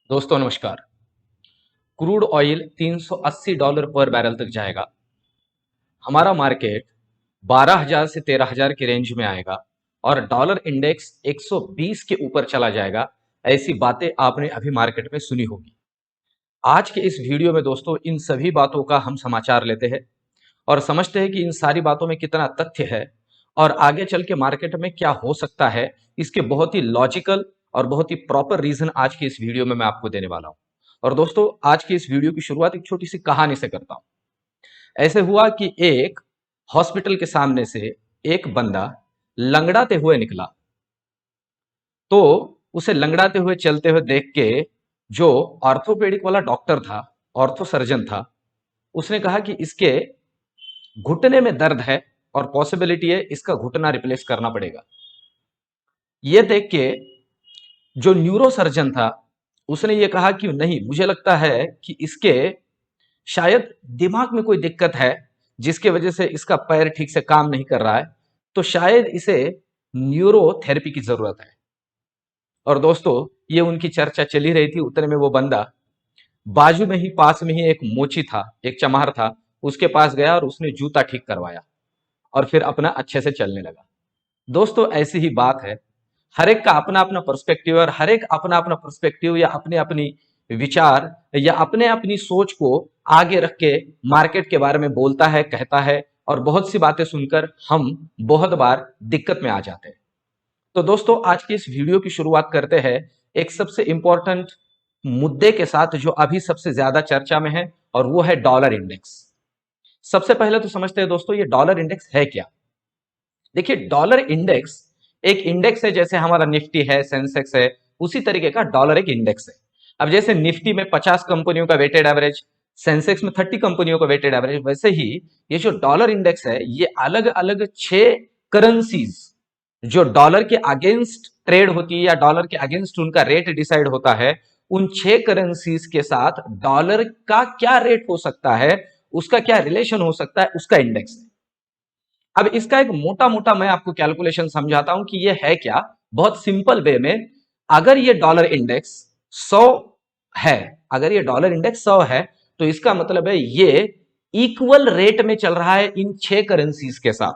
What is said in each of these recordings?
दोस्तों नमस्कार। Crude oil $380 पर बैरल तक जाएगा। हमारा मार्केट 12,000 से 13,000 के रेंज में आएगा और डॉलर इंडेक्स 120 के ऊपर चला जाएगा। ऐसी बातें आपने अभी मार्केट में सुनी होगी। आज के इस वीडियो में दोस्तों इन सभी बातों का हम समाचार लेते हैं और समझते हैं कि इन सारी बातों में कितना तथ्य है और आगे चल के मार्केट में क्या हो सकता है। इसके बहुत ही लॉजिकल और बहुत ही प्रॉपर रीजन आज की इस वीडियो में मैं आपको देने वाला हूं। और दोस्तों आज की इस वीडियो की शुरुआत एक छोटी सी कहानी से करता हूं। ऐसे हुआ कि एक हॉस्पिटल के सामने से एक बंदा लंगड़ाते हुए निकला। तो उसे लंगड़ाते हुए चलते हुए देख के जो ऑर्थोपेडिक वाला डॉक्टर था, ऑर्थो सर्जन था, उसने कहा कि इसके घुटने में दर्द है और पॉसिबिलिटी है इसका घुटना रिप्लेस करना पड़ेगा। यह देख के जो न्यूरो सर्जन था उसने ये कहा कि नहीं, मुझे लगता है कि इसके शायद दिमाग में कोई दिक्कत है जिसके वजह से इसका पैर ठीक से काम नहीं कर रहा है, तो शायद इसे न्यूरोथेरेपी की जरूरत है। और दोस्तों ये उनकी चर्चा चली रही थी, उतने में वो बंदा बाजू में ही पास में ही एक मोची था, एक चमार था, उसके पास गया और उसने जूता ठीक करवाया और फिर अपना अच्छे से चलने लगा। दोस्तों ऐसी ही बात है, हर एक का अपना अपना पर्सपेक्टिव और हर एक अपना अपना पर्सपेक्टिव या अपने अपनी विचार या अपने अपनी सोच को आगे रख के मार्केट के बारे में बोलता है, कहता है और बहुत सी बातें सुनकर हम बहुत बार दिक्कत में आ जाते हैं। तो दोस्तों आज की इस वीडियो की शुरुआत करते हैं एक सबसे इंपॉर्टेंट मुद्दे के साथ जो अभी सबसे ज्यादा चर्चा में है और वो है डॉलर इंडेक्स। सबसे पहले तो समझते हैं दोस्तों ये डॉलर इंडेक्स है क्या। देखिए डॉलर इंडेक्स एक इंडेक्स है, जैसे हमारा निफ्टी है, सेंसेक्स है, उसी तरीके का डॉलर एक इंडेक्स है। अब जैसे निफ्टी में 50 कंपनियों का वेटेड एवरेज, सेंसेक्स में 30 कंपनियों का वेटेड एवरेज, वैसे ही ये जो डॉलर इंडेक्स है ये अलग अलग 6 करेंसीज जो डॉलर के अगेंस्ट ट्रेड होती है या डॉलर के अगेंस्ट उनका रेट डिसाइड होता है, उन 6 करेंसीज के साथ डॉलर का क्या रेट हो सकता है, उसका क्या रिलेशन हो सकता है, उसका इंडेक्स है। अब इसका एक मोटा मोटा मैं आपको कैलकुलेशन समझाता हूं कि ये है क्या, बहुत सिंपल वे में। अगर ये डॉलर इंडेक्स 100 है, अगर ये डॉलर इंडेक्स 100 है तो इसका मतलब है ये इक्वल रेट में चल रहा है इन 6 करेंसीज के साथ।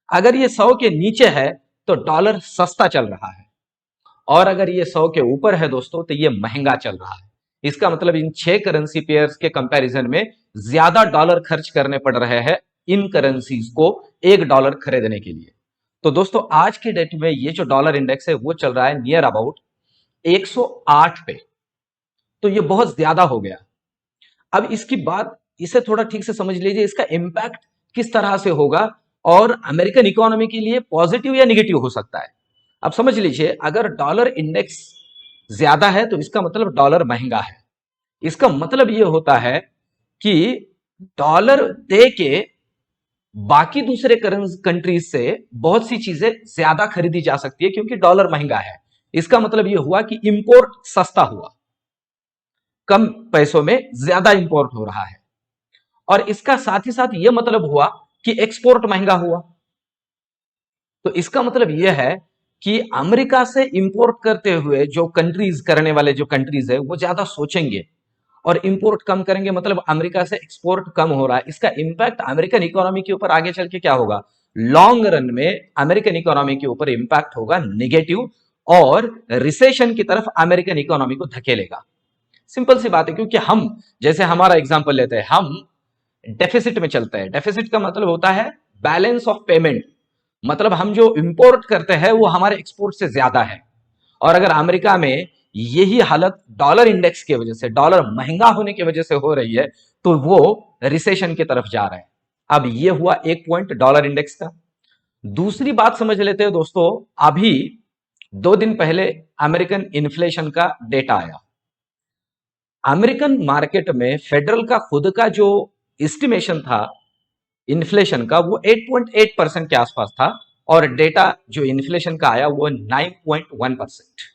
अगर ये 100 के नीचे है तो डॉलर सस्ता चल रहा है और अगर ये 100 के ऊपर है दोस्तों तो ये महंगा चल रहा है। इसका मतलब इन 6 करेंसी पेयर्स के कंपैरिजन में ज्यादा डॉलर खर्च करने पड़ रहे हैं इन करेंसीज को $1 खरीदने के लिए। तो दोस्तों आज की डेट में ये जो डॉलर इंडेक्स है वो चल रहा है नियर अबाउट 108 पे। तो ये बहुत ज्यादा हो गया। अब इसकी बात, इसे थोड़ा ठीक से समझ लीजिए, इसका इंपैक्ट किस तरह से होगा और अमेरिकन इकोनॉमी के लिए पॉजिटिव या निगेटिव हो सकता है। अब समझ लीजिए अगर डॉलर इंडेक्स ज्यादा है तो इसका मतलब डॉलर महंगा है। इसका मतलब यह होता है कि डॉलर दे के बाकी दूसरे कंट्रीज से बहुत सी चीजें ज्यादा खरीदी जा सकती है क्योंकि डॉलर महंगा है। इसका मतलब यह हुआ कि इंपोर्ट सस्ता हुआ, कम पैसों में ज्यादा इंपोर्ट हो रहा है। और इसका साथ ही साथ यह मतलब हुआ कि एक्सपोर्ट महंगा हुआ। तो इसका मतलब यह है कि अमेरिका से इंपोर्ट करते हुए जो कंट्रीज, करने वाले जो कंट्रीज है वो ज्यादा सोचेंगे और इंपोर्ट कम करेंगे, मतलब अमेरिका से एक्सपोर्ट कम हो रहा है। इसका इंपैक्ट अमेरिकन इकोनॉमी के ऊपर आगे चल के क्या होगा, लॉन्ग रन में अमेरिकन इकोनॉमी के ऊपर इंपैक्ट होगा नेगेटिव और रिसेशन की तरफ अमेरिकन इकोनॉमी को धकेलेगा। सिंपल सी बात है, क्योंकि हम, जैसे हमारा एग्जांपल लेते हैं, हम डेफिसिट में चलते हैं। डेफिसिट का मतलब होता है बैलेंस ऑफ पेमेंट, मतलब हम जो इंपोर्ट करते हैं वो हमारे एक्सपोर्ट से ज्यादा है। और अगर अमेरिका में यही हालत डॉलर इंडेक्स की वजह से, डॉलर महंगा होने की वजह से हो रही है, तो वो रिसेशन की तरफ जा रहा है। अब ये हुआ एक पॉइंट डॉलर इंडेक्स का। दूसरी बात समझ लेते हैं दोस्तों, अभी 2 दिन पहले अमेरिकन इन्फ्लेशन का डेटा आया। अमेरिकन मार्केट में फेडरल का खुद का जो एस्टिमेशन था इन्फ्लेशन का वो 8.8% के आसपास था और डेटा जो इन्फ्लेशन का आया वो 9.1%।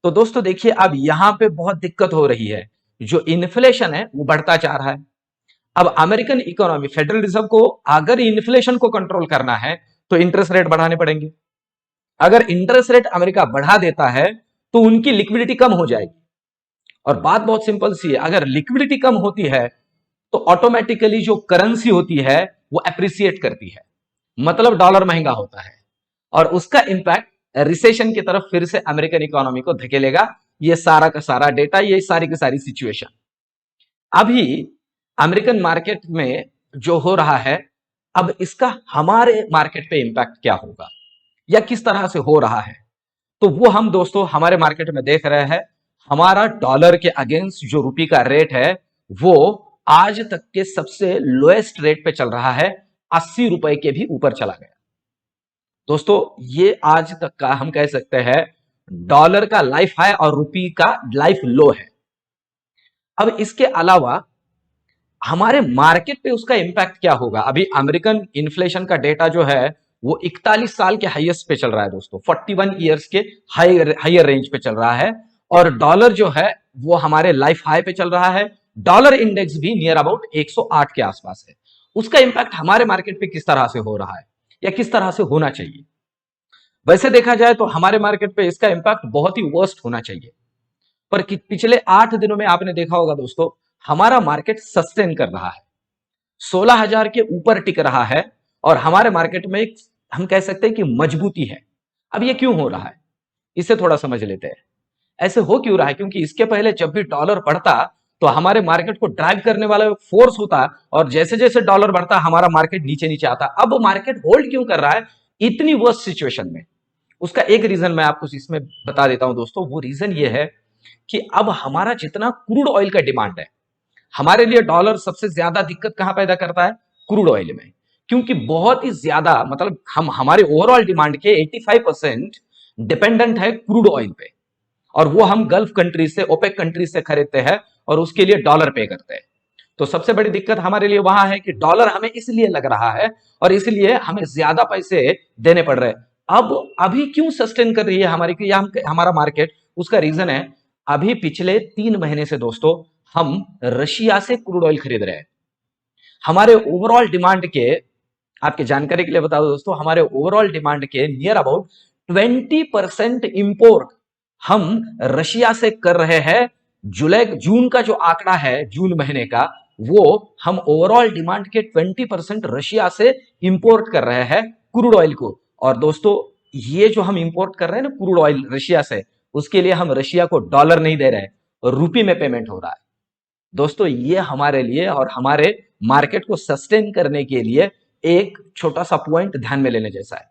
तो दोस्तों देखिए अब यहां पे बहुत दिक्कत हो रही है, जो इन्फ्लेशन है वो बढ़ता जा रहा है। अब अमेरिकन इकोनॉमी, फेडरल रिजर्व को अगर इन्फ्लेशन को कंट्रोल करना है तो इंटरेस्ट रेट बढ़ाने पड़ेंगे। अगर इंटरेस्ट रेट अमेरिका बढ़ा देता है तो उनकी लिक्विडिटी कम हो जाएगी। और बात बहुत सिंपल सी है, अगर लिक्विडिटी कम होती है तो ऑटोमेटिकली जो करेंसी होती है वो एप्रिसिएट करती है, मतलब डॉलर महंगा होता है, और उसका इंपैक्ट रिसेशन की तरफ फिर से अमेरिकन इकोनॉमी को धकेलेगा। ये सारा का सारा डेटा, ये सारी की सारी सिचुएशन अभी अमेरिकन मार्केट में जो हो रहा है, अब इसका हमारे मार्केट पे इंपैक्ट क्या होगा या किस तरह से हो रहा है, तो वो हम दोस्तों हमारे मार्केट में देख रहे हैं। हमारा डॉलर के अगेंस्ट जो रुपये का रेट है वो आज तक के सबसे लोएस्ट रेट पे चल रहा है, 80 रुपए के भी ऊपर चला गया। दोस्तों ये आज तक का हम कह सकते हैं डॉलर का लाइफ हाई और रुपये का लाइफ लो है। अब इसके अलावा हमारे मार्केट पे उसका इंपैक्ट क्या होगा। अभी अमेरिकन इन्फ्लेशन का डेटा जो है वो 41 साल के हाईएस्ट पे चल रहा है दोस्तों, 41 ईयर्स के हायर रेंज पे चल रहा है, और डॉलर जो है वो हमारे लाइफ हाई पे चल रहा है। डॉलर इंडेक्स भी नियर अबाउट 108 के आसपास है। उसका इंपैक्ट हमारे मार्केट पे किस तरह से हो रहा है या किस तरह से होना चाहिए। वैसे देखा जाए तो हमारे मार्केट पे इसका इंपैक्ट बहुत ही वर्स्ट होना चाहिए, पर पिछले 8 दिनों में आपने देखा होगा दोस्तों हमारा मार्केट सस्टेन कर रहा है, 16,000 के ऊपर टिक रहा है, और हमारे मार्केट में एक हम कह सकते हैं कि मजबूती है। अब ये क्यों हो रहा है, इसे थोड़ा समझ लेते हैं। ऐसे हो क्यों रहा है, क्योंकि इसके पहले जब भी डॉलर बढ़ता तो हमारे मार्केट को ड्राइव करने वाला फोर्स होता, और जैसे जैसे डॉलर बढ़ता हमारा मार्केट नीचे नीचे आता। अब मार्केट होल्ड क्यों कर रहा है इतनी वर्स्ट सिचुएशन में, उसका एक रीजन मैं आपको इसमें बता देता हूं दोस्तों। वो रीजन ये है कि अब हमारा जितना क्रूड ऑयल का डिमांड है, हमारे लिए डॉलर सबसे ज्यादा दिक्कत कहां पैदा करता है, क्रूड ऑयल में, क्योंकि बहुत ही ज्यादा मतलब हम हमारे ओवरऑल डिमांड के 85% डिपेंडेंट है क्रूड ऑयल पे, और वो हम गल्फ कंट्रीज से, ओपेक कंट्रीज से खरीदते हैं और उसके लिए डॉलर पे करते हैं। तो सबसे बड़ी दिक्कत हमारे लिए वहां है कि डॉलर हमें इसलिए लग रहा है और इसलिए हमें ज्यादा पैसे देने पड़ रहे हैं। अब अभी क्यों सस्टेन कर रही है हमारा मार्केट, उसका रीजन है अभी पिछले 3 महीने से दोस्तों हम रशिया से क्रूड ऑयल खरीद रहे हैं। हमारे ओवरऑल डिमांड के, आपके जानकारी के लिए बता दो दोस्तों, हमारे ओवरऑल डिमांड के नियर अबाउट 20% इंपोर्ट हम रशिया से कर रहे हैं। जून का जो आंकड़ा है जून महीने का, वो हम ओवरऑल डिमांड के 20% रशिया से इंपोर्ट कर रहे हैं क्रूड ऑयल को। और दोस्तों ये जो हम इंपोर्ट कर रहे हैं ना क्रूड ऑयल रशिया से, उसके लिए हम रशिया को डॉलर नहीं दे रहे हैं, रुपये में पेमेंट हो रहा है। दोस्तों ये हमारे लिए और हमारे मार्केट को सस्टेन करने के लिए एक छोटा सा पॉइंट ध्यान में लेने जैसा है।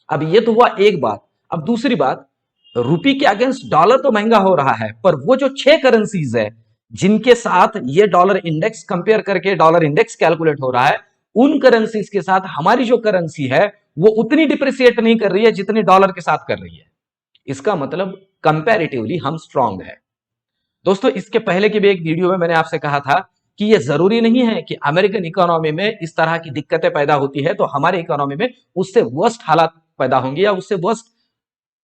अब ये तो हुआ एक बात। अब दूसरी बात, रुपये के अगेंस्ट डॉलर तो महंगा हो रहा है, पर वो जो 6 करेंसीज है जिनके साथ ये डॉलर इंडेक्स कंपेयर करके डॉलर इंडेक्स कैलकुलेट हो रहा है, उन करेंसीज के साथ हमारी जो करेंसी है वो उतनी डिप्रिसिएट नहीं कर रही है जितनी डॉलर के साथ कर रही है। इसका मतलब कंपैरेटिवली हम स्ट्रांग है। दोस्तों इसके पहले की भी एक वीडियो में मैंने आपसे कहा था कि ये जरूरी नहीं है कि अमेरिकन इकोनॉमी में इस तरह की दिक्कतें पैदा होती है तो हमारी इकोनॉमी में उससे वर्स्ट हालात पैदा होंगे या उससे वर्स्ट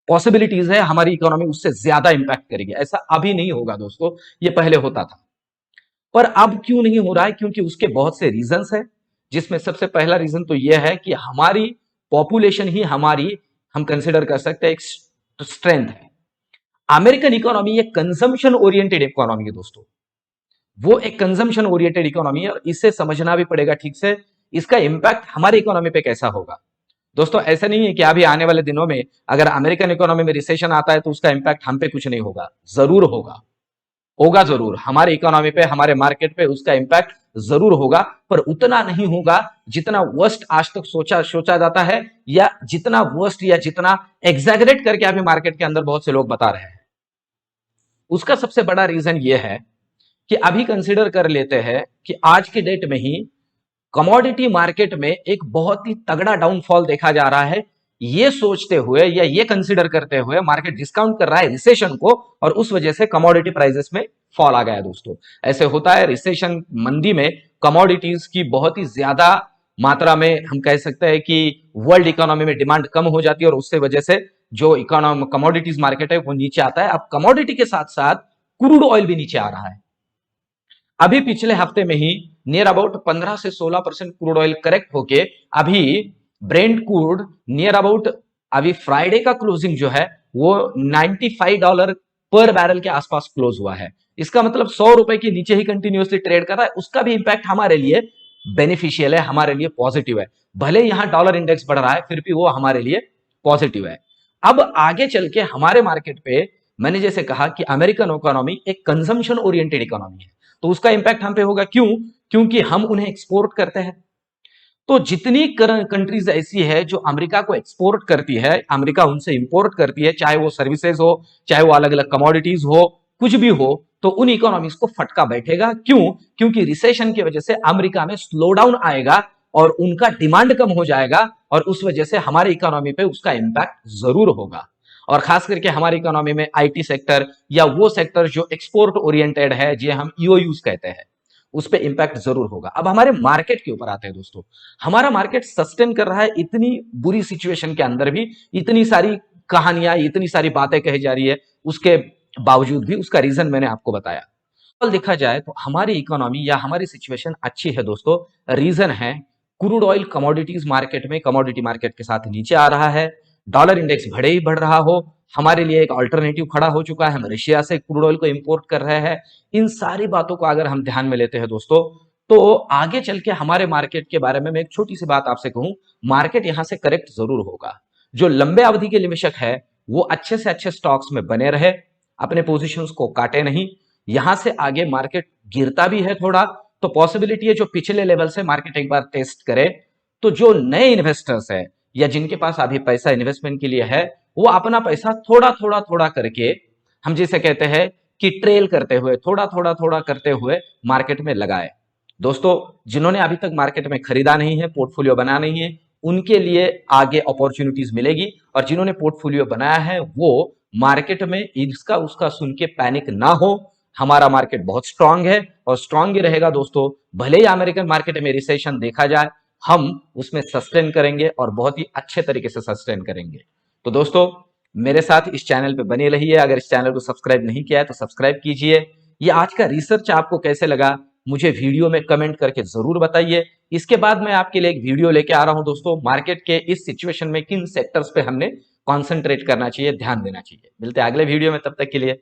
पॉसिबिलिटीज है हमारी इकोनॉमी उससे ज्यादा इंपैक्ट करेगी। ऐसा अभी नहीं होगा दोस्तों, ये पहले होता था, पर अब क्यों नहीं हो रहा है, क्योंकि उसके बहुत से रीजंस है, जिसमें सबसे पहला रीजन तो यह है कि हमारी पॉपुलेशन ही हमारी हम कंसिडर कर सकते हैं एक स्ट्रेंथ है। अमेरिकन इकोनॉमी एक कंजम्पशन ओरिएंटेड इकोनॉमी है दोस्तों, वो एक कंजम्पशन ओरिएंटेड इकोनॉमी है, और इसे समझना भी पड़ेगा ठीक से, इसका इंपैक्ट हमारी इकोनॉमी पे कैसा होगा। दोस्तों ऐसा नहीं है कि अभी आने वाले दिनों में अगर अमेरिकन इकोनॉमी में रिसेशन आता है तो उसका इंपैक्ट हम पे कुछ नहीं होगा, जरूर होगा, होगा जरूर, हमारे इकोनॉमी पे हमारे मार्केट पे उसका इंपैक्ट जरूर होगा, पर उतना नहीं होगा जितना वर्स्ट आज तक सोचा जाता है, या जितना वर्स्ट या जितना एग्जैगरेट करके अभी मार्केट के अंदर बहुत से लोग बता रहे हैं। उसका सबसे बड़ा रीजन यह है कि अभी कंसीडर कर लेते हैं कि आज की डेट में ही कमोडिटी मार्केट में एक बहुत ही तगड़ा डाउनफॉल देखा जा रहा है। ये सोचते हुए या ये कंसीडर करते हुए मार्केट डिस्काउंट कर रहा है रिसेशन को, और उस वजह से कमोडिटी प्राइसेस में फॉल आ गया दोस्तों। ऐसे होता है, रिसेशन मंदी में कमोडिटीज की बहुत ही ज्यादा मात्रा में हम कह सकते हैं कि वर्ल्ड इकोनॉमी में डिमांड कम हो जाती है, और उससे वजह से जो कमोडिटीज मार्केट है वो नीचे आता है। अब कमोडिटी के साथ साथ क्रूड ऑयल भी नीचे आ रहा है। अभी पिछले हफ्ते में ही नियर अबाउट 15 से 16% क्रूड ऑयल करेक्ट होके अभी ब्रेंट क्रूड नियर अबाउट, अभी फ्राइडे का क्लोजिंग जो है वो $95 पर बैरल के आसपास क्लोज हुआ है। इसका मतलब 100 रुपए के नीचे ही कंटिन्यूअसली ट्रेड कर रहा है, उसका भी इंपैक्ट हमारे लिए बेनिफिशियल है, हमारे लिए पॉजिटिव है। भले यहां डॉलर इंडेक्स बढ़ रहा है फिर भी वो हमारे लिए पॉजिटिव है। अब आगे चल के हमारे मार्केट पे मैंने जैसे कहा कि अमेरिकन इकोनॉमी एक कंजम्पशन ओरिएंटेड इकोनॉमी है, तो उसका इंपैक्ट हम पे होगा। क्यों? क्योंकि हम उन्हें एक्सपोर्ट करते हैं। तो जितनी कंट्रीज ऐसी है जो अमेरिका को एक्सपोर्ट करती है, अमेरिका उनसे इंपोर्ट करती है, चाहे वो सर्विसेज हो, चाहे वो अलग अलग कमोडिटीज हो, कुछ भी हो, तो उन इकोनॉमीज को फटका बैठेगा। क्यों? क्योंकि रिसेशन की वजह से अमेरिका में स्लो डाउन आएगा और उनका डिमांड कम हो जाएगा, और उस वजह से हमारी इकोनॉमी पे उसका इंपैक्ट जरूर होगा। और खास करके हमारी इकोनॉमी में आईटी सेक्टर या वो सेक्टर जो एक्सपोर्ट ओरिएंटेड है, जो हम ईओयूज कहते हैं, उस पर इंपैक्ट जरूर होगा। अब हमारे मार्केट के ऊपर आते हैं दोस्तों। हमारा मार्केट सस्टेन कर रहा है इतनी बुरी सिचुएशन के अंदर भी, इतनी सारी कहानियां, इतनी सारी बातें कही जा रही है, उसके बावजूद भी उसका रीजन मैंने आपको बताया। कल देखा जाए तो हमारी इकोनॉमी या हमारी सिचुएशन अच्छी है दोस्तों। रीजन है क्रूड ऑयल कमोडिटीज मार्केट में, कमोडिटी मार्केट के साथ नीचे आ रहा है, डॉलर इंडेक्स भले ही बढ़ रहा हो, हमारे लिए एक अल्टरनेटिव खड़ा हो चुका है, हम रशिया से क्रूड ऑयल को इंपोर्ट कर रहे हैं। इन सारी बातों को अगर हम ध्यान में लेते हैं दोस्तों, तो आगे चल के हमारे मार्केट के बारे में मैं एक छोटी सी बात आपसे कहूं, मार्केट यहां से करेक्ट जरूर होगा। जो लंबे अवधि के निवेशक है वो अच्छे से अच्छे स्टॉक्स में बने रहे, अपने पोजीशंस को काटे नहीं। यहां से आगे मार्केट गिरता भी है थोड़ा, तो पॉसिबिलिटी है जो पिछले लेवल से मार्केट एक बार टेस्ट करे, तो जो नए इन्वेस्टर्स है या जिनके पास अभी पैसा इन्वेस्टमेंट के लिए है, वो अपना पैसा थोड़ा थोड़ा थोड़ा करके, हम जिसे कहते हैं कि ट्रेल करते हुए, थोड़ा थोड़ा थोड़ा करते हुए मार्केट में लगाए। दोस्तों, जिन्होंने अभी तक मार्केट में खरीदा नहीं है, पोर्टफोलियो बना नहीं है, उनके लिए आगे अपॉर्चुनिटीज मिलेगी, और जिन्होंने पोर्टफोलियो बनाया है वो मार्केट में इसका उसका सुन के पैनिक ना हो। हमारा मार्केट बहुत स्ट्रांग है और स्ट्रांग ही रहेगा दोस्तों। भले ही अमेरिकन मार्केट में रिसेशन देखा जाए, हम उसमें सस्टेन करेंगे और बहुत ही अच्छे तरीके से सस्टेन करेंगे। तो दोस्तों, मेरे साथ इस चैनल पे बने रहिए। अगर इस चैनल को सब्सक्राइब नहीं किया है तो सब्सक्राइब कीजिए। ये आज का रिसर्च आपको कैसे लगा मुझे वीडियो में कमेंट करके जरूर बताइए। इसके बाद मैं आपके लिए एक वीडियो लेके आ रहा हूं दोस्तों, मार्केट के इस सिचुएशन में किन सेक्टर्स पे हमने कॉन्सेंट्रेट करना चाहिए, ध्यान देना चाहिए। मिलते हैं अगले वीडियो में, तब तक के लिए